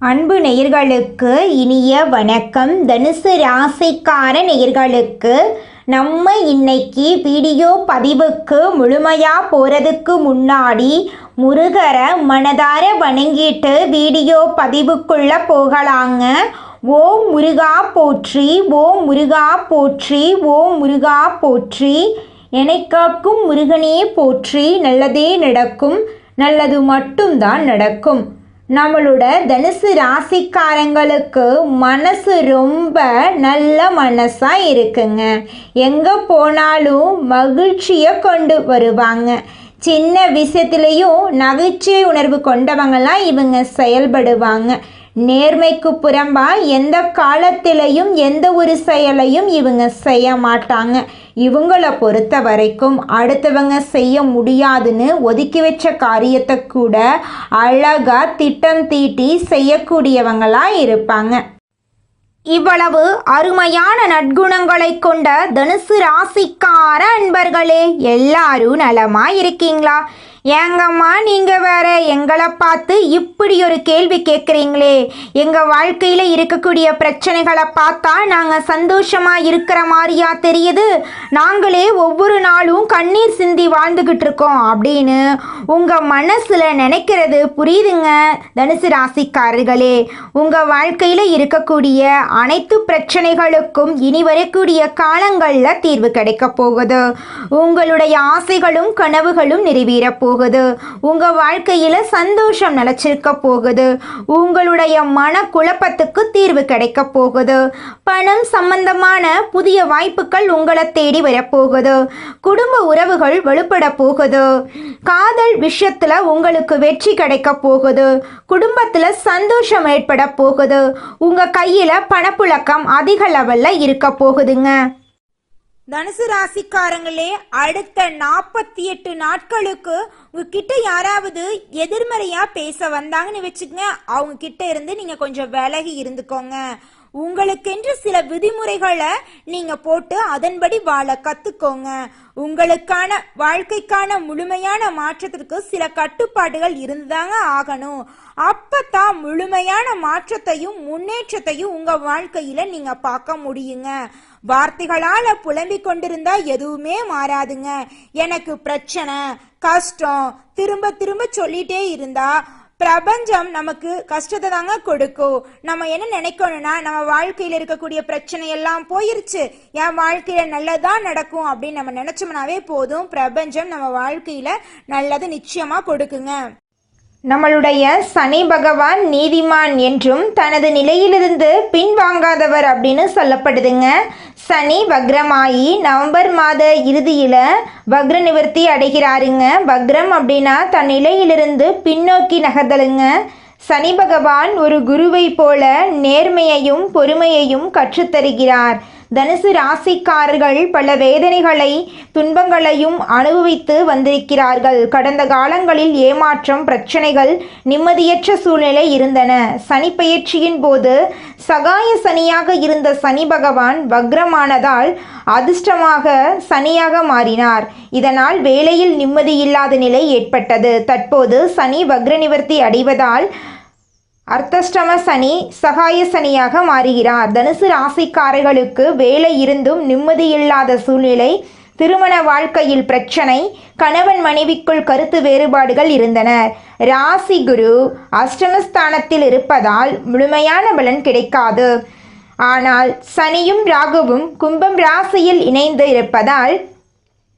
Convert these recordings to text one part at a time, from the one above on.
அன்பு நேயர்களுக்கு இனிய வணக்கம். தனுசு ராசிக்கார நேயர்களுக்கு நம்ம இன்னைக்கு வீடியோ பதிவுக்கு முழுமையாக போகிறதுக்கு முன்னாடி முருகரை மனதார வணங்கிட்டு வீடியோ பதிவுக்குள்ளே போகலாங்க. ஓம் முருகா போற்றி, ஓம் முருகா போற்றி, ஓம் முருகா போற்றி. எனக்காக்கும் முருகனே போற்றி. நல்லதே நடக்கும், நல்லது மட்டும்தான் நடக்கும். நம்மளோட தனுசு ராசிக்காரங்களுக்கு மனசு ரொம்ப நல்ல மனசாக இருக்குங்க. எங்கே போனாலும் மகிழ்ச்சியை கொண்டு வருவாங்க. சின்ன விஷயத்துலேயும் நகைச்சுவை உணர்வு கொண்டவங்களாம் இவங்க செயல்படுவாங்க. நேர்மைக்கு புறம்பா எந்த காலத்திலையும் எந்த ஒரு செயலையும் இவங்க செய்ய மாட்டாங்க. இவங்கள பொறுத்த வரைக்கும் அடுத்தவங்க செய்ய முடியாதுன்னு ஒதுக்கி வச்ச காரியத்தை கூட அழகாக திட்டம் தீட்டி செய்யக்கூடியவங்களாக இருப்பாங்க. இவ்வளவு அருமையான நற்குணங்களை கொண்ட தனுசு ராசிக்கார அன்பர்களே, எல்லாரும் நலமா இருக்கீங்களா? ஏங்கம்மா நீங்கள் வேற எங்களை பார்த்து இப்படி ஒரு கேள்வி கேட்குறீங்களே? எங்கள் வாழ்க்கையில் இருக்கக்கூடிய பிரச்சனைகளை பார்த்தா நாங்கள் சந்தோஷமாக இருக்கிற மாதிரியா தெரியுது? நாங்களே ஒவ்வொரு நாளும் கண்ணீர் சிந்தி வாழ்ந்துக்கிட்டு இருக்கோம் அப்படின்னு உங்கள் மனசில் நினைக்கிறது புரியுதுங்க. தனுசு ராசிக்காரர்களே, உங்கள் வாழ்க்கையில் இருக்கக்கூடிய அனைத்து பிரச்சனைகளுக்கும் இனி வரக்கூடிய காலங்களில் தீர்வு கிடைக்க போகுது. உங்களுடைய ஆசைகளும் கனவுகளும் நிறைவேற போகுது. உங்க வாழ்க்கையில சந்தோஷம் நிலைச்சிருக்க போகுது. உங்களுடைய மன குழப்பத்துக்கு தீர்வு கிடைக்க போகுது. பணம் சம்பந்தமான புதிய வாய்ப்புகள் உங்களை தேடி வரப்போகுது. குடும்ப உறவுகள் வலுப்பட போகுது. காதல் விஷயத்துல உங்களுக்கு வெற்றி கிடைக்க போகுது. குடும்பத்துல சந்தோஷம் ஏற்பட போகுது. உங்க கையில பணப்புழக்கம் அதிக லெவல்ல இருக்க போகுதுங்க. தனுசு ராசிக்காரங்களே, அடுத்த 48 நாட்களுக்கு உங்ககிட்ட யாராவது எதிர்மறையா பேச வந்தாங்கன்னு வச்சுக்கங்க, அவங்க கிட்ட இருந்து நீங்க கொஞ்சம் விலகி இருந்துக்கோங்க. உங்களுக்கென்று சில விதிமுறைகளை நீங்க போட்டு அதன்படி வாழ கத்துக்கோங்க. உங்களுக்கான வாழ்க்கைக்கான முழுமையான மாற்றத்திற்கு சில கட்டுப்பாடுகள் இருந்துதாங்க ஆகணும். அப்பதான் முழுமையான மாற்றத்தையும் முன்னேற்றத்தையும் உங்க வாழ்க்கையில நீங்க பார்க்க முடியுங்க. வார்த்தைகளால புலம்பிக் கொண்டிருந்தா எதுவுமே மாறாதுங்க. எனக்கு பிரச்சனை, கஷ்டம் திரும்ப திரும்ப சொல்லிட்டே இருந்தா பிரபஞ்சம் நமக்கு கஷ்டத்தை தாங்க கொடுக்கும். நம்ம என்ன நினைக்கணும்னா, நம்ம வாழ்க்கையில இருக்கக்கூடிய பிரச்சனை எல்லாம் போயிருச்சு, என் வாழ்க்கையில நல்லதான் நடக்கும் அப்படின்னு நம்ம நினைச்சோம்னாவே போதும். பிரபஞ்சம் நம்ம வாழ்க்கையில நல்லது நிச்சயமா கொடுக்குங்க. நம்மளுடைய சனி பகவான் நீதிமான் என்றும் தனது நிலையிலிருந்து பின்வாங்காதவர் அப்படின்னு சொல்லப்படுதுங்க. சனி வக்ரமாயி நவம்பர் மாத இறுதியில் வக்ர நிவர்த்தி அடைகிறாருங்க. வக்ரம் அப்படின்னா தன் நிலையிலிருந்து பின்னோக்கி நகர்தலுங்க. சனி பகவான் ஒரு குருவை போல நேர்மையையும் பொறுமையையும் கற்றுத்தருகிறார். தனுசு ராசிக்காரர்கள் பல வேதனைகளை துன்பங்களையும் அனுபவித்து வந்திருக்கிறார்கள். கடந்த காலங்களில் ஏமாற்றம், பிரச்சனைகள், நிம்மதியற்ற சூழ்நிலை இருந்தன. சனி பெயர்ச்சியின் போது சகாய சனியாக இருந்த சனி பகவான் வக்ரமானதால் அதிர்ஷ்டமாக சனியாக மாறினார். இதனால் வேலையில் நிம்மதியில்லாத நிலை ஏற்பட்டது. தற்போது சனி வக்ர நிவர்த்தி அடைவதால் அர்த்தஷ்டம சனி சகாய சனியாக மாறுகிறார். தனுசு ராசிக்காரர்களுக்கு வேலை இருந்தும் நிம்மதியில்லாத சூழ்நிலை, திருமண வாழ்க்கையில் பிரச்சனை, கணவன் மனைவிக்குள் கருத்து வேறுபாடுகள் இருந்தன. ராசி குரு அஷ்டமஸ்தானத்தில் இருப்பதால் முழுமையான பலன் கிடைக்காது. ஆனால் சனியும் ராகுவும் கும்பம் ராசியில் இணைந்து இருப்பதால்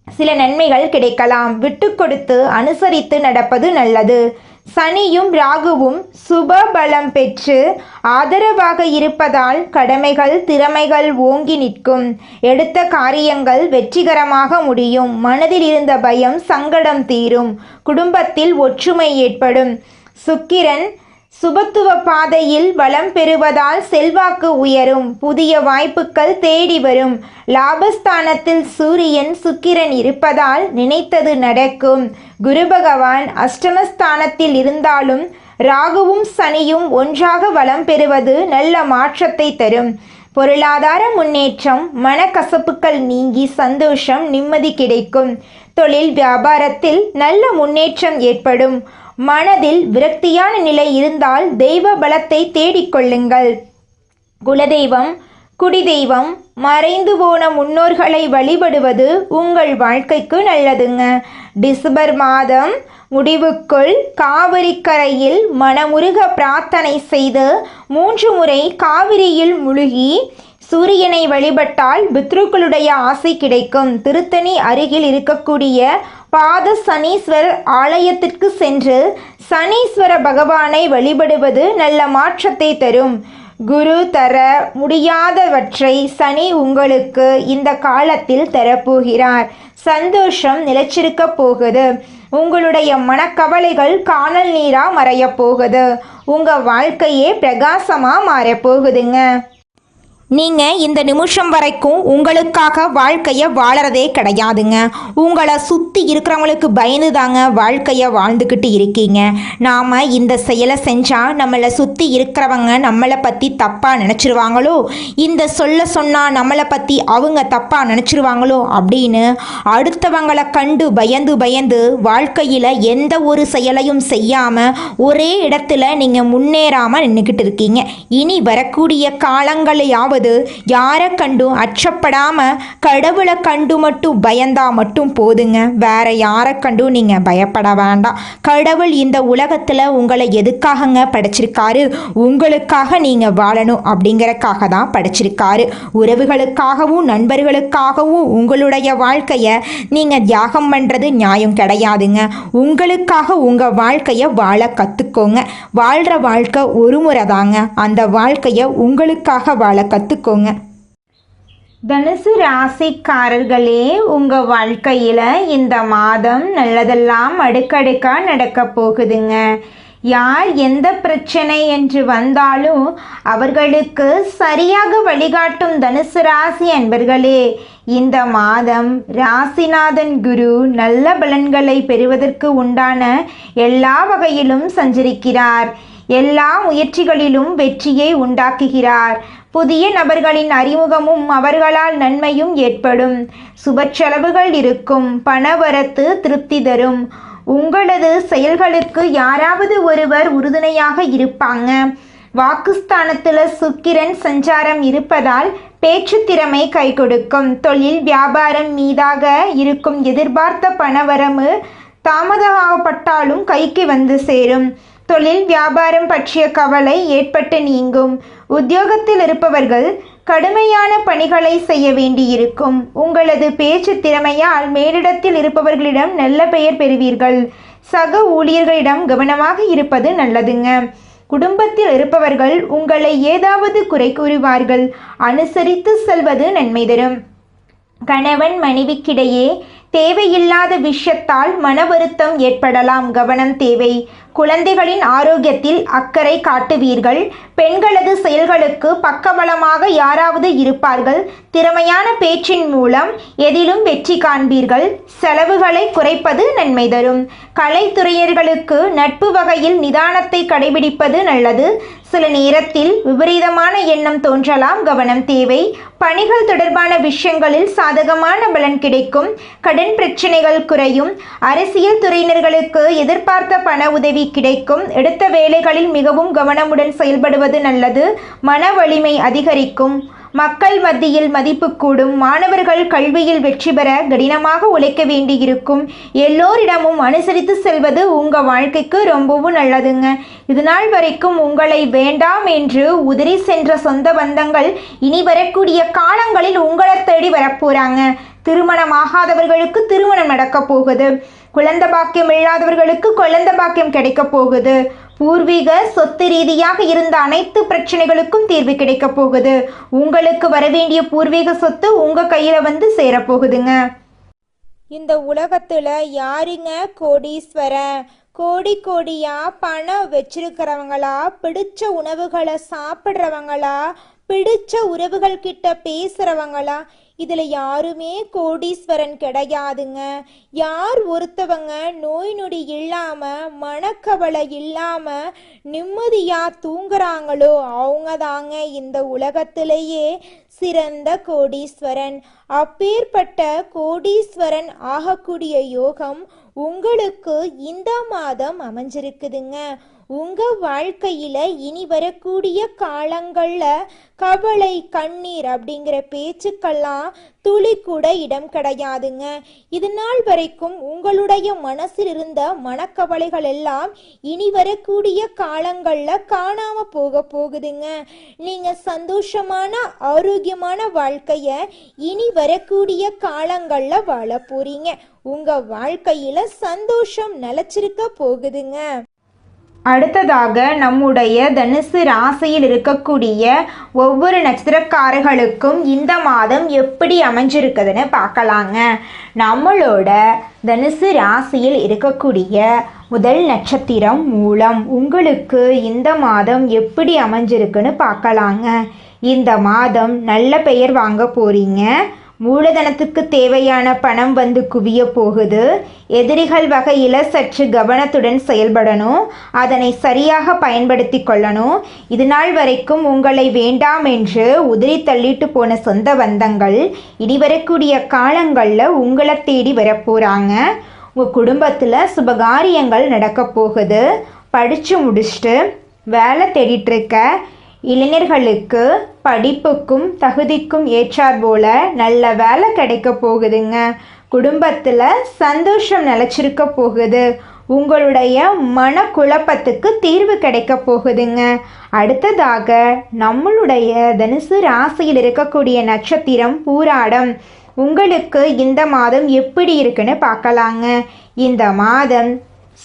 சில நன்மைகள் கிடைக்கலாம். விட்டு கொடுத்து அனுசரித்து நடப்பது நல்லது. சனியும் ராகுவும் சுப பலம் பெற்று ஆதரவாக இருப்பதால் கடமைகள், திறமைகள் ஓங்கி நிற்கும். எடுத்த காரியங்கள் வெற்றிகரமாக முடியும். மனதில் இருந்த பயம், சங்கடம் தீரும். குடும்பத்தில் ஒற்றுமை ஏற்படும். சுக்கிரன் சுபத்துவ பாதையில் பலம் பெறுவதால் செல்வாக்கு உயரும். புதிய வாய்ப்புகள் தேடி வரும். லாபஸ்தானத்தில் சூரியன் சுக்கிரன் இருப்பதால் நினைத்தது நடக்கும். குரு பகவான் அஷ்டமஸ்தானத்தில் இருந்தாலும் ராகுவும் சனியும் ஒன்றாக வளம் பெறுவது நல்ல மாற்றத்தை தரும். பொருளாதார முன்னேற்றம், மனக்கசப்புகள் நீங்கி சந்தோஷம், நிம்மதி கிடைக்கும். தொழில் வியாபாரத்தில் நல்ல முன்னேற்றம் ஏற்படும். மனதில் விரக்தியான நிலை இருந்தால் தெய்வ பலத்தை தேடிக்கொள்ளுங்கள். குலதெய்வம், குடிதெய்வம், மறைந்து போன முன்னோர்களை வழிபடுவது உங்கள் வாழ்க்கைக்கு நல்லதுங்க. டிசம்பர் மாதம் முடிவுக்குள் காவிரி கரையில் மனமுருக பிரார்த்தனை செய்து 3 முறை காவிரியில் முழுகி சூரியனை வழிபட்டால் பித்ருக்களுடைய ஆசை கிடைக்கும். திருத்தணி அருகில் இருக்கக்கூடிய பாத சனீஸ்வரர் ஆலயத்திற்கு சென்று சனீஸ்வர பகவானை வழிபடுவது நல்ல மாற்றத்தை தரும். குரு தர முடியாதவற்றை சனி உங்களுக்கு இந்த காலத்தில் தரப்போகிறார். சந்தோஷம் நிலைச்சிருக்க போகுது. உங்களுடைய மனக்கவலைகள் காணல் நீரா மறைய போகுது. உங்கள் வாழ்க்கையே பிரகாசமாக மாறப்போகுதுங்க. நீங்கள் இந்த நிமிஷம் வரைக்கும் உங்களுக்காக வாழ்க்கையை வாழறதே கிடையாதுங்க. உங்களை சுற்றி இருக்கிறவங்களுக்கு பயந்து தாங்க வாழ்க்கையை வாழ்ந்துக்கிட்டு இருக்கீங்க. நாம் இந்த செயலை செஞ்சால் நம்மளை சுற்றி இருக்கிறவங்க நம்மளை பற்றி தப்பாக நினச்சிருவாங்களோ, இந்த சொன்னால் நம்மளை பற்றி அவங்க தப்பாக நினச்சிருவாங்களோ அப்படின்னு அடுத்தவங்களை கண்டு பயந்து வாழ்க்கையில் எந்த ஒரு செயலையும் செய்யாமல் ஒரே இடத்துல நீங்கள் முன்னேறாமல் நின்றுக்கிட்டு இருக்கீங்க. இனி வரக்கூடிய காலங்களையாவது யாரை கண்டும் அச்சப்படாம கடவுளை கண்டு மட்டும் பயந்தா மட்டும் போதுங்க. வேற யாரை கண்டும் நீங்க பயப்பட வேண்டாம். கடவுள் இந்த உலகத்துல உங்களை எதுக்காகங்க படைச்சிருக்காரு? உங்களுக்காக நீங்க வாழணும் அப்படிங்கறக்காக தான் படைச்சிருக்காரு. உறவுகளுக்காகவும் நண்பர்களுக்காகவும் உங்களுடைய வாழ்க்கைய நீங்க தியாகம் பண்றது நியாயம் கிடையாதுங்க. உங்களுக்காக உங்க வாழ்க்கைய வாழ கத்துக்கோங்க. வாழ்ற வாழ்க்கை ஒரு முறை தாங்க. அந்த வாழ்க்கைய உங்களுக்காக வாழ கற்றுக்கோங்க. தனுசு ராசிக்காரர்களே, உங்கள் வாழ்க்கையில் இந்த மாதம் நல்லதெல்லாம் அடுக்கடுக்காக நடக்க போகுதுங்க. யார் எந்த பிரச்சனை என்று வந்தாலும் அவர்களுக்கு சரியாக வழிகாட்டும் தனுசு ராசி அன்பர்களே, இந்த மாதம் ராசிநாதன் குரு நல்ல பலன்களை பெறுவதற்கு உண்டான எல்லா வகையிலும் சஞ்சரிக்கிறார். எல்லா முயற்சிகளிலும் வெற்றியை உண்டாக்குகிறார். புதிய நபர்களின் அறிமுகமும் அவர்களால் நன்மையும் ஏற்படும். சுப செலவுகள் இருக்கும். பணவரத்து திருப்தி தரும். உங்களது செயல்களுக்கு யாராவது ஒருவர் உறுதுணையாக இருப்பாங்க. வாக்குஸ்தானத்தில் சுக்கிரன் சஞ்சாரம் இருப்பதால் பேச்சு திறமை கை கொடுக்கும். தொழில் வியாபாரம் மீதாக இருக்கும் எதிர்பார்த்த பணவரவு தாமதமாகப்பட்டாலும் கைக்கு வந்து சேரும். தொழில் வியாபாரம் பற்றிய கவலை ஏற்பட்டு நீங்கும். உத்தியோகத்தில் இருப்பவர்கள் கடுமையான பணிகளை செய்ய வேண்டியிருக்கும். உங்களது பேச்சு திறமையால் மேலிடத்தில் இருப்பவர்களிடம் நல்ல பெயர் பெறுவீர்கள். சக ஊழியர்களிடம் கவனமாக இருப்பது நல்லதுங்க. குடும்பத்தில் இருப்பவர்கள் உங்களை ஏதாவது குறை கூறுவார்கள். அனுசரித்து செல்வது நன்மை தரும். கணவன் மனைவிக்கிடையே தேவையில்லாத விஷயத்தால் மன வருத்தம் ஏற்படலாம். கவனம் தேவை. குழந்தைகளின் ஆரோக்கியத்தில் அக்கறை காட்டுவீர்கள். பெண்களது செயல்களுக்கு பக்கபலமாக யாராவது இருப்பார்கள். திறமையான பேச்சின் மூலம் எதிலும் வெற்றி காண்பீர்கள். செலவுகளை குறைப்பது நன்மை தரும். கலைத்துறையினர்களுக்கு நட்பு வகையில் நிதானத்தை கடைபிடிப்பது நல்லது. சில நேரத்தில் விபரீதமான எண்ணம் தோன்றலாம். கவனம் தேவை. பணிகள் தொடர்பான விஷயங்களில் சாதகமான பலன் கிடைக்கும். கடன் பிரச்சனைகள் குறையும். அரசியல் துறையினர்களுக்கு எதிர்பார்த்த பண உதவி கிடைக்கும். எடுத்த வேலைகளில் மிகவும் கவனமுடன் செயல்படுவது நல்லது. மன வலிமை அதிகரிக்கும். மக்கள் மத்தியில் மதிப்பு கூடும். மாணவர்கள் கல்வியில் வெற்றி பெற கடினமாக உழைக்க வேண்டியிருக்கும். எல்லோரிடமும் அனுசரித்து செல்வது உங்கள் வாழ்க்கைக்கு ரொம்பவும் நல்லதுங்க. இதுநாள் வரைக்கும் உங்களை வேண்டாம் என்று உதறி சென்ற சொந்த பந்தங்கள் இனி வரக்கூடிய காலங்களில் உங்களை தேடி வரப்போறாங்க. திருமணமாகாதவர்களுக்கு திருமணம் நடக்க போகுது. குழந்தை பாக்கியம் இல்லாதவர்களுக்கு குழந்தை பாக்கியம் கிடைக்க போகுது. பூர்வீக சொத்து ரீதியாக இருந்த அனைத்து பிரச்சனைகளுக்கும் தீர்வு கிடைக்க போகுது. உங்களுக்கு வரவேண்டிய பூர்வீக சொத்து உங்க கையில வந்து சேரப்போகுதுங்க. இந்த உலகத்துல யாருங்க கோடீஸ்வரன்? கோடியா பணம் வச்சிருக்கிறவங்களா? பிடிச்ச உணவுகளை சாப்பிட்றவங்களா? பிடிச்ச உறவுகள் கிட்ட பேசுறவங்களா? இதுல யாருமே கோடீஸ்வரன் கிடையாதுங்க. யார் ஒருத்தவங்க நோய் நொடி இல்லாம மனக்கவலை இல்லாம நிம்மதியா தூங்குறாங்களோ அவங்க தாங்க இந்த உலகத்திலேயே சிறந்த கோடீஸ்வரன். அப்பேற்பட்ட கோடீஸ்வரன் ஆகக்கூடிய யோகம் உங்களுக்கு இந்த மாதம் அமைஞ்சிருக்குதுங்க. உங்க வாழ்க்கையில இனி வரக்கூடிய காலங்கள்ல கவலை கண்ணீர் அப்படிங்கிற பேச்சுக்கெல்லாம் துளி கூட இடம் கிடையாதுங்க. இது நாள் வரைக்கும் உங்களுடைய மனசில் இருந்த மனக்கவலைகள் எல்லாம் இனி வரக்கூடிய காலங்கள்ல காணாம போகுதுங்க. நீங்க சந்தோஷமான ஆரோக்கியமான வாழ்க்கைய இனி வரக்கூடிய காலங்கள்ல வாழ போறீங்க. உங்க வாழ்க்கையில சந்தோஷம் நிலைச்சிருக்க போகுதுங்க. அடுத்ததாக நம்முடைய தனுசு ராசியில் இருக்கக்கூடிய ஒவ்வொரு நட்சத்திரக்காரர்களுக்கும் இந்த மாதம் எப்படி அமைஞ்சிருக்குதுன்னு பார்க்கலாங்க. நம்மளோட தனுசு ராசியில் இருக்கக்கூடிய முதல் நட்சத்திரம் மூலம். உங்களுக்கு இந்த மாதம் எப்படி அமைஞ்சிருக்குன்னு பார்க்கலாங்க. இந்த மாதம் நல்ல பெயர் வாங்க போறீங்க. மூலதனத்துக்கு தேவையான பணம் வந்து குவிய போகுது. எதிரிகள் வகையில் சற்று கவனத்துடன் செயல்படணும். அதனை சரியாக பயன்படுத்தி கொள்ளணும். இது நாள் வரைக்கும் உங்களை வேண்டாம் என்று உதிரி தள்ளிட்டு போன சொந்த பந்தங்கள் இனி வரக்கூடிய காலங்களில் உங்களை தேடி வரப்போகிறாங்க. உங்கள் குடும்பத்தில் சுபகாரியங்கள் நடக்க போகுது. படித்து முடிச்சுட்டு வேலை தேடிட்டுருக்க இளைஞர்களுக்கு படிப்புக்கும் தகுதிக்கும் ஏற்றார் போல நல்ல வேலை கிடைக்க போகுதுங்க. குடும்பத்தில் சந்தோஷம் நிலச்சிருக்க போகுது. உங்களுடைய மனக்குழப்பத்துக்கு தீர்வு கிடைக்க போகுதுங்க. அடுத்ததாக நம்மளுடைய தனுசு ராசியில் இருக்கக்கூடிய நட்சத்திரம் பூராடம். உங்களுக்கு இந்த மாதம் எப்படி இருக்குன்னு பார்க்கலாங்க. இந்த மாதம்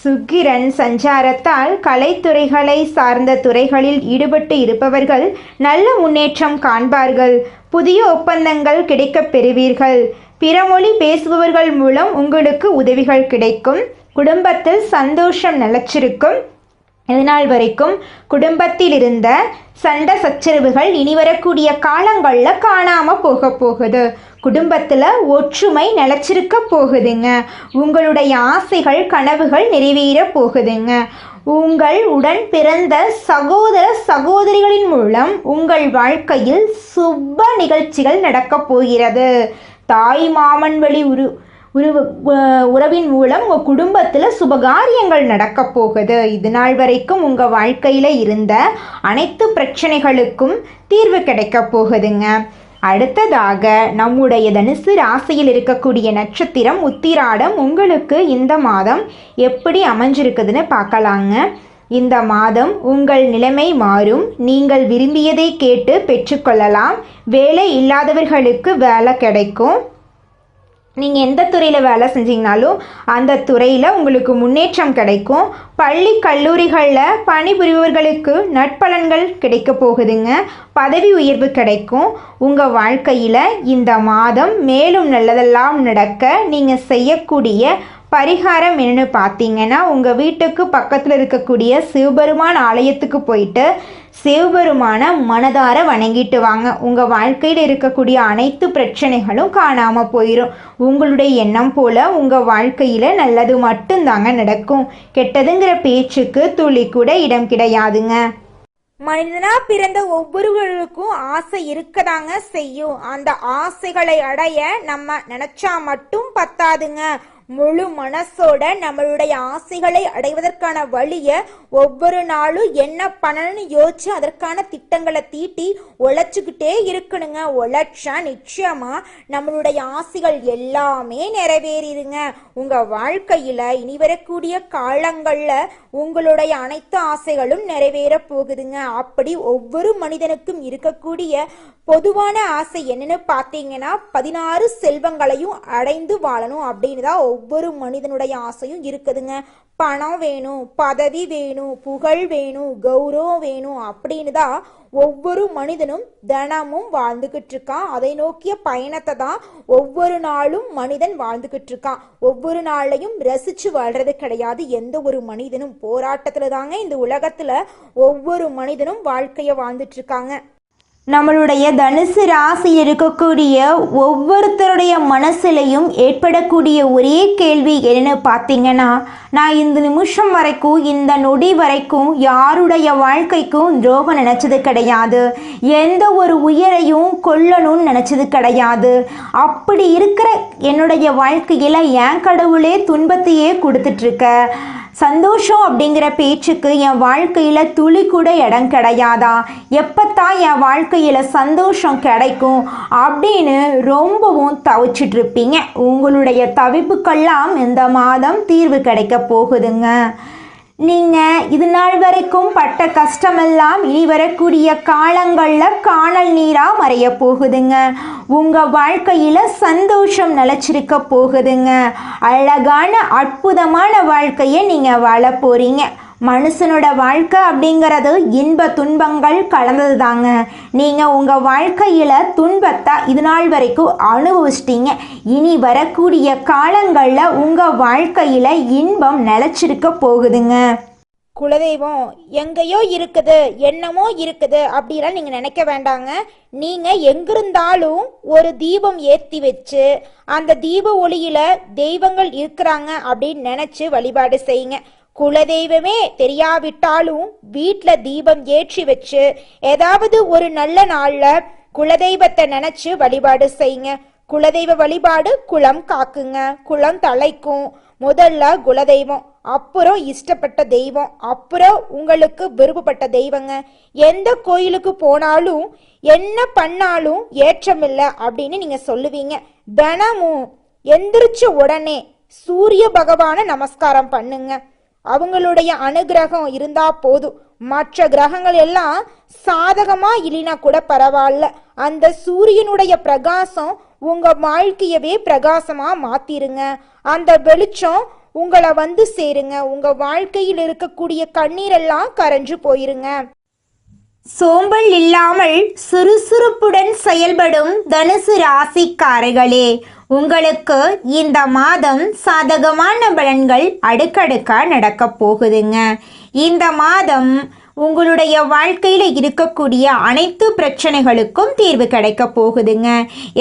சுக்கிரன் சஞ்சாரத்தால் கலைத்துறைகளை சார்ந்த துறைகளில் ஈடுபட்டு இருப்பவர்கள் நல்ல முன்னேற்றம் காண்பார்கள். புதிய ஒப்பந்தங்கள் கிடைக்கப் பெறுவீர்கள். பிற மொழி பேசுபவர்கள் மூலம் உங்களுக்கு உதவிகள் கிடைக்கும். குடும்பத்தில் சந்தோஷம் நிலைச்சிருக்கும். இதனால் வரைக்கும் குடும்பத்தில் இருந்த சண்டை சச்சரவுகள் இனி வரக்கூடிய காலங்களில் காணாமல் போகுது. குடும்பத்தில் ஒற்றுமை நிலச்சிருக்க போகுதுங்க. உங்களுடைய ஆசைகள் கனவுகள் நிறைவேற போகுதுங்க. உங்கள் உடன் பிறந்த சகோதர சகோதரிகளின் மூலம் உங்கள் வாழ்க்கையில் சுப நிகழ்ச்சிகள் நடக்கப் போகிறது. தாய் மாமன் வழி உறவின் மூலம் உங்கள் குடும்பத்தில் சுபகாரியங்கள் நடக்க போகுது. இது நாள் வரைக்கும் உங்கள் வாழ்க்கையில் இருந்த அனைத்து பிரச்சனைகளுக்கும் தீர்வு கிடைக்க போகுதுங்க. அடுத்ததாக நம்முடைய தனுசு ராசியில் இருக்கக்கூடிய நட்சத்திரம் உத்திராடம். உங்களுக்கு இந்த மாதம் எப்படி அமைஞ்சிருக்குதுன்னு பார்க்கலாங்க. இந்த மாதம் உங்கள் நிலைமை மாறும். நீங்கள் விரும்பியதை கேட்டு பெற்றுக்கொள்ளலாம். வேலை இல்லாதவர்களுக்கு வேலை கிடைக்கும். நீங்கள் எந்த துறையில் வேலை செஞ்சீங்கனாலும் அந்த துறையில் உங்களுக்கு முன்னேற்றம் கிடைக்கும். பள்ளி கல்லூரிகளில் பணிபுரிபவர்களுக்கு நற்பலன்கள் கிடைக்க போகுதுங்க. பதவி உயர்வு கிடைக்கும். உங்கள் வாழ்க்கையில் இந்த மாதம் மேலும் நல்லதெல்லாம் நடக்க நீங்கள் செய்யக்கூடிய பரிகாரம் என்னென்னு பார்த்தீங்கன்னா, உங்கள் வீட்டுக்கு பக்கத்தில் இருக்கக்கூடிய சிவபெருமான் ஆலயத்துக்கு போயிட்டு சிவபெருமான மனதார வணங்கிட்டு வாங்க. உங்கள் வாழ்க்கையில் இருக்கக்கூடிய அனைத்து பிரச்சனைகளும் காணாமல் போயிடும். உங்களுடைய எண்ணம் போல் உங்கள் வாழ்க்கையில் நல்லது மட்டும்தாங்க நடக்கும். கெட்டதுங்கிற பேச்சுக்கு துளி கூட இடம் கிடையாதுங்க. மனிதனா பிறந்த ஒவ்வொருவருக்கும் ஆசை இருக்கதாங்க செய்யும். அந்த ஆசைகளை அடைய நம்ம நினைச்சா மட்டும் பத்தாதுங்க. முழு மனசோட நம்மளுடைய ஆசைகளை அடைவதற்கான வழியை ஒவ்வொரு நாளும் என்ன பண்ணணும்னு யோசிச்சு அதற்கான திட்டங்களை தீட்டி உழைச்சிக்கிட்டே இருக்கணுங்க. உழைச்சா நிச்சயமா நம்மளுடைய ஆசைகள் எல்லாமே நிறைவேறிடுங்க. உங்க வாழ்க்கையில இனி வரக்கூடிய காலங்கள்ல உங்களுடைய அனைத்து ஆசைகளும் நிறைவேற போகுதுங்க. அப்படி ஒவ்வொரு மனிதனுக்கும் இருக்கக்கூடிய பொதுவான ஆசை என்னன்னு பார்த்தீங்கன்னா 16 செல்வங்களையும் அடைந்து வாழணும் அப்படின்னு தான் ஒவ்வொரு மனிதனுடைய ஆசையும் இருக்குதுங்க. பணம் வேணும், பதவி வேணும், புகழ் வேணும், கௌரவம் வேணும் அப்படின்னு தான் ஒவ்வொரு மனிதனும் தினமும் வாழ்ந்துகிட்டு இருக்கான். அதை நோக்கிய பயணத்தை தான் ஒவ்வொரு நாளும் மனிதன் வாழ்ந்துகிட்டு இருக்கான். ஒவ்வொரு நாளையும் ரசிச்சு வாழ்றது கிடையாது எந்த ஒரு மனிதனும். போராட்டத்துல தாங்க இந்த உலகத்துல ஒவ்வொரு மனிதனும் வாழ்க்கைய வாழ்ந்துட்டு இருக்காங்க. நம்மளுடைய தனுசு ராசியில் இருக்கக்கூடிய ஒவ்வொருத்தருடைய மனசுலையும் ஏற்படக்கூடிய ஒரே கேள்வி என்னன்னு பார்த்தீங்கன்னா, நான் இந்த நிமிஷம் வரைக்கும் இந்த நொடி வரைக்கும் யாருடைய வாழ்க்கைக்கும் துரோகம் நினச்சது கிடையாது, எந்த ஒரு உயிரையும் கொல்லணும்னு நினச்சது கிடையாது, அப்படி இருக்கிற என்னுடைய வாழ்க்கையில் என் கடவுளே துன்பத்தையே கொடுத்துட்ருக்க, சந்தோஷம் அப்படிங்கிற பேச்சுக்கு என் வாழ்க்கையில் துளி கூட இடம் கிடையாதா, எப்பத்தான் என் வாழ்க்கையில் சந்தோஷம் கிடைக்கும் அப்படின்னு ரொம்பவும் தவிச்சிட்ருப்பீங்க. உங்களுடைய தவிப்புக்கெல்லாம் இந்த மாதம் தீர்வு கிடைக்க போகுதுங்க. நீங்கள் இது நாள் வரைக்கும் பட்ட கஷ்டமெல்லாம் இனி வரக்கூடிய காலங்களில் காணல் நீராக மறைய போகுதுங்க. உங்கள் வாழ்க்கையில் சந்தோஷம் நிலச்சிருக்க போகுதுங்க. அழகான அற்புதமான வாழ்க்கையை நீங்கள் வாழ போகிறீங்க. மனுஷனோட வாழ்க்கை அப்படிங்கிறது இன்ப துன்பங்கள் கலந்தது தாங்க. நீங்கள் உங்கள் வாழ்க்கையில் துன்பத்தை இது நாள் வரைக்கும் அனுபவிச்சிட்டீங்க. இனி வரக்கூடிய காலங்களில் உங்கள் வாழ்க்கையில் இன்பம் நிலச்சிருக்க போகுதுங்க. குலதெய்வம் எங்கேயோ இருக்குது, என்னமோ இருக்குது அப்படிலாம் நீங்கள் நினைக்க வேண்டாங்க. நீங்கள் எங்கிருந்தாலும் ஒரு தீபம் ஏற்றி வச்சு அந்த தீப ஒளியில் தெய்வங்கள் இருக்கிறாங்க அப்படின்னு நினச்சி வழிபாடு செய்யுங்க. குலதெய்வமே தெரியாவிட்டாலும் வீட்டில் தீபம் ஏற்றி வச்சு ஏதாவது ஒரு நல்ல நாளில் குலதெய்வத்தை நினச்சி வழிபாடு செய்யுங்க. குலதெய்வ வழிபாடு குலம் காக்குங்க, குலம் தலைக்கும். முதல்ல குலதெய்வம், அப்புறம் இஷ்டப்பட்ட தெய்வம், அப்புறம் உங்களுக்கு விருப்பப்பட்ட தெய்வங்க. எந்த கோயிலுக்கு போனாலும் என்ன பண்ணாலும் ஏற்றமில்லை அப்படின்னு நீங்கள் சொல்லுவீங்க. தினமும் எந்திரிச்ச உடனே சூரிய பகவானை நமஸ்காரம் பண்ணுங்க. அவங்களுடைய அனுகிரகம் இருந்தா போதும். மற்ற கிரகங்கள் எல்லாம் சாதகமா இல்லைனா கூட பரவாயில்ல, அந்த சூரியனுடைய பிரகாசம் உங்க வாழ்க்கையவே பிரகாசமா மாத்திருங்க. அந்த வெளிச்சம் உங்களை வந்து சேருங்க. உங்க வாழ்க்கையில் இருக்கக்கூடிய கண்ணீரெல்லாம் கரைஞ்சு போயிருங்க. சோம்பல் இல்லாமல் சுறுசுறுப்புடன் செயல்படும் தனுசு ராசிக்காரர்களே, உங்களுக்கு இந்த மாதம் சாதகமான பலன்கள் அடுக்கடுக்கா நடக்க போகுதுங்க. இந்த மாதம் உங்களுடைய வாழ்க்கையில் இருக்கக்கூடிய அனைத்து பிரச்சனைகளுக்கும் தீர்வு கிடைக்க போகுதுங்க.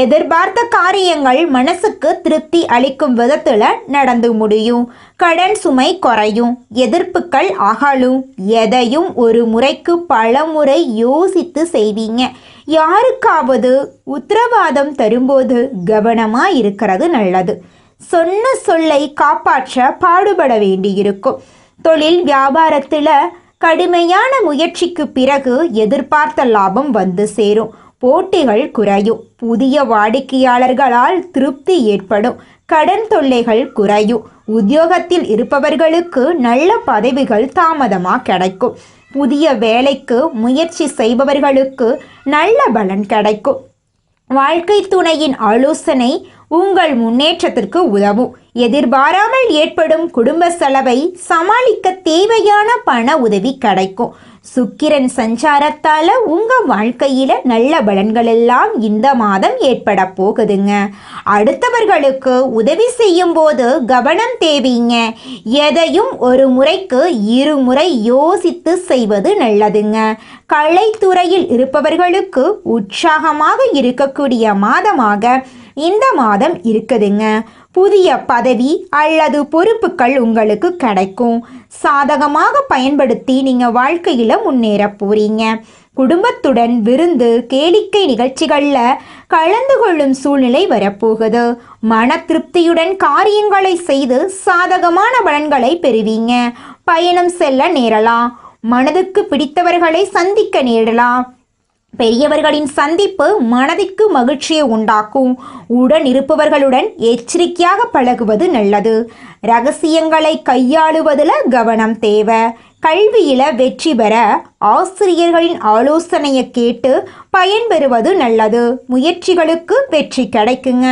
எதிர்பார்த்த காரியங்கள் மனசுக்கு திருப்தி அளிக்கும் விதத்தில் நடந்து முடியும். கடன் சுமை குறையும், எதிர்ப்புகள் அகலும். எதையும் ஒரு முறைக்கு பல முறை யோசித்து செய்வீங்க. யாருக்காவது உத்தரவாதம் தரும்போது கவனமாக இருக்கிறது நல்லது. சொன்ன சொல்லை காப்பாற்ற பாடுபட வேண்டியிருக்கும். தொழில் வியாபாரத்தில் கடுமையான முயற்சிக்கு பிறகு எதிர்பார்த்த லாபம் வந்து சேரும். போட்டிகள் குறையும். புதிய வாடிக்கையாளர்களால் திருப்தி ஏற்படும். கடன் தொல்லைகள் குறையும். உத்தியோகத்தில் இருப்பவர்களுக்கு நல்ல பதவிகள் தாமதமாக கிடைக்கும். புதிய வேலைக்கு முயற்சி செய்பவர்களுக்கு நல்ல பலன் கிடைக்கும். வாழ்க்கை துணையின் ஆலோசனை உங்கள் முன்னேற்றத்திற்கு உதவும். எதிர்பாராமல் ஏற்படும் குடும்ப செலவை சமாளிக்க தேவையான பண உதவி கிடைக்கும். சுக்கிரன் சஞ்சாரத்தால் உங்கள் வாழ்க்கையில் நல்ல பலன்கள் எல்லாம் இந்த மாதம் ஏற்பட போகுதுங்க. அடுத்தவர்களுக்கு உதவி செய்யும் போது கவனம் தேவைங்க. எதையும் ஒரு முறைக்கு இருமுறை யோசித்து செய்வது நல்லதுங்க. கலைத்துறையில் இருப்பவர்களுக்கு உற்சாகமாக இருக்கக்கூடிய மாதமாக இந்த மாதம் இருக்குதுங்க. புதிய பதவி அல்லது பொறுப்புகள் உங்களுக்கு கிடைக்கும். சாதகமாக பயன்படுத்தி நீங்கள் வாழ்க்கையில் முன்னேற போறீங்க. குடும்பத்துடன் விருந்து கேளிக்கை நிகழ்ச்சிகளில் கலந்து கொள்ளும் சூழ்நிலை வரப்போகுது. மன திருப்தியுடன் காரியங்களை செய்து சாதகமான பலன்களை பெறுவீங்க. பயணம் செல்ல நேரலாம். மனதுக்கு பிடித்தவர்களை சந்திக்க நேரலாம். பெரியவர்களின் சந்திப்பு மனதிற்கு மகிழ்ச்சியை உண்டாக்கும். உடன் இருப்பவர்களுடன் எச்சரிக்கையாக பழகுவது நல்லது. ரகசியங்களை கையாளுவதில் கவனம் தேவை. கல்வியில் வெற்றி பெற ஆசிரியர்களின் ஆலோசனையை கேட்டு பயன்பெறுவது நல்லது. முயற்சிகளுக்கு வெற்றி கிடைக்குங்க.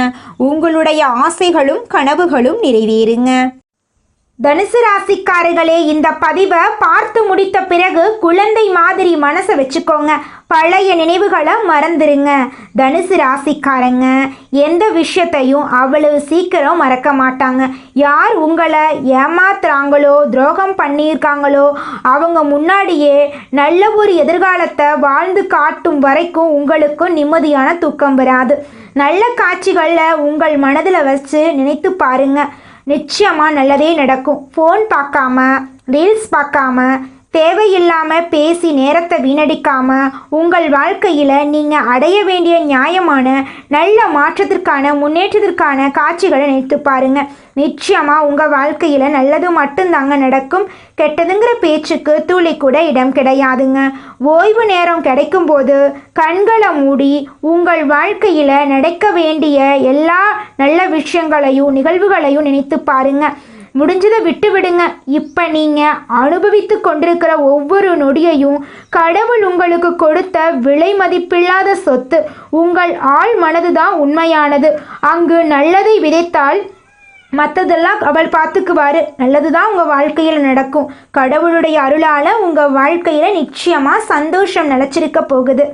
உங்களுடைய ஆசைகளும் கனவுகளும் நிறைவேறுங்க. தனுசு ராசிக்காரர்களே, இந்த பதிவை பார்த்து முடித்த பிறகு குழந்தை மாதிரி மனசை வச்சுக்கோங்க. பழைய நினைவுகளை மறந்துடுங்க. தனுசு ராசிக்காரங்க எந்த விஷயத்தையும் அவ்வளவு சீக்கிரம் மறக்க மாட்டாங்க. யார் உங்களை ஏமாத்துறாங்களோ, துரோகம் பண்ணியிருக்காங்களோ, அவங்க முன்னாடியே நல்ல ஒரு எதிர்காலத்தை வாழ்ந்து காட்டும் வரைக்கும் உங்களுக்கு நிம்மதியான தூக்கம் வராது. நல்ல காட்சிகளில் உங்கள் மனதில் வச்சு நினைத்து பாருங்க. நிச்சயமாக நல்லதே நடக்கும். ஃபோன் பார்க்காம, ரீல்ஸ் பார்க்காம, தேவையில்லாமல் பேசி நேரத்தை வீணடிக்காமல் உங்கள் வாழ்க்கையில் நீங்கள் அடைய வேண்டிய நியாயமான நல்ல மாற்றத்திற்கான முன்னேற்றத்திற்கான காட்சிகளை நினைத்து பாருங்கள். நிச்சயமாக உங்கள் வாழ்க்கையில் நல்லது மட்டும்தாங்க நடக்கும். கெட்டதுங்கிற பேச்சுக்கு துளி கூட இடம் கிடையாதுங்க. ஓய்வு நேரம் கிடைக்கும்போது கண்களை மூடி உங்கள் வாழ்க்கையில் நடக்க வேண்டிய எல்லா நல்ல விஷயங்களையும் நிகழ்வுகளையும் நினைத்து பாருங்கள். முடிஞ்சதை விட்டு விடுங்க. இப்போ நீங்கள் அனுபவித்து கொண்டிருக்கிற ஒவ்வொரு நொடியையும் கடவுள் உங்களுக்கு கொடுத்த விலை மதிப்பில்லாத சொத்து. உங்கள் ஆள் மனது தான் உண்மையானது. அங்கு நல்லதை விதைத்தால் மற்றதெல்லாம் அவள் பார்த்துக்குவாரு. நல்லது தான் உங்கள் வாழ்க்கையில் நடக்கும். கடவுளுடைய அருளால் உங்கள் வாழ்க்கையில் நிச்சயமாக சந்தோஷம் நிலச்சிருக்க போகுது.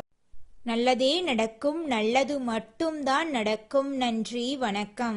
நல்லதே நடக்கும். நல்லது மட்டும்தான் நடக்கும். நன்றி, வணக்கம்.